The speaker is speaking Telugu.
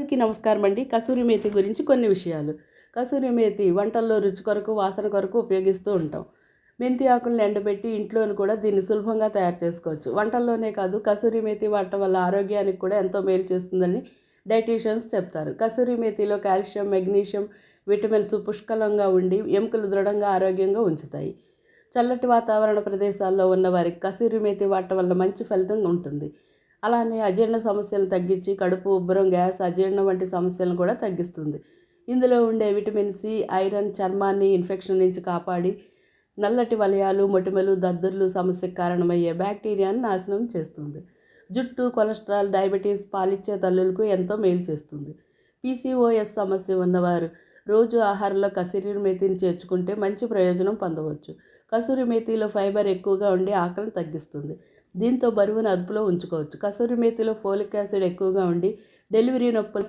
అందరికీ నమస్కారం అండి. కసూరి మేతి గురించి కొన్ని విషయాలు. కసూరి మేతి వంటల్లో రుచి కొరకు, వాసన కొరకు ఉపయోగిస్తూ ఉంటాం. మెంతి ఆకులను ఎండబెట్టి ఇంట్లోని కూడా దీన్ని సులభంగా తయారు చేసుకోవచ్చు. వంటల్లోనే కాదు, కసూరి మేతి వాడటం వల్ల ఆరోగ్యానికి కూడా ఎంతో మేలు చేస్తుందని డైటీషియన్స్ చెప్తారు. కసూరి మేతిలో కాల్షియం, మెగ్నీషియం, విటమిన్స్ పుష్కలంగా ఉండి ఎముకలు దృఢంగా ఆరోగ్యంగా ఉంచుతాయి. చల్లటి వాతావరణ ప్రదేశాల్లో ఉన్న వారికి కసూరి మేతి వాడటం వల్ల మంచి ఫలితం ఉంటుంది. అలానే అజీర్ణ సమస్యలను తగ్గించి కడుపు ఉబ్బరం, గ్యాస్, అజీర్ణం వంటి సమస్యలను కూడా తగ్గిస్తుంది. ఇందులో ఉండే విటమిన్ సి, ఐరన్ చర్మాన్ని ఇన్ఫెక్షన్ నుంచి కాపాడి నల్లటి వలయాలు, మొటిమలు, దద్దుర్లు సమస్యకు కారణమయ్యే బ్యాక్టీరియాను నాశనం చేస్తుంది. జుట్టు, కొలెస్ట్రాల్, డయాబెటీస్, పాలిచ్చే తల్లులకు ఎంతో మేలు చేస్తుంది. పీసీఓఎస్ సమస్య ఉన్నవారు రోజు ఆహారంలో కసూరి మేతిని చేర్చుకుంటే మంచి ప్రయోజనం పొందవచ్చు. కసూరి మేతిలో ఫైబర్ ఎక్కువగా ఉండి ఆకలిని తగ్గిస్తుంది. దీంతో బరువును అదుపులో ఉంచుకోవచ్చు. కసూరి మేతిలో ఫోలిక్ యాసిడ్ ఎక్కువగా ఉండి డెలివరీ నొప్పులు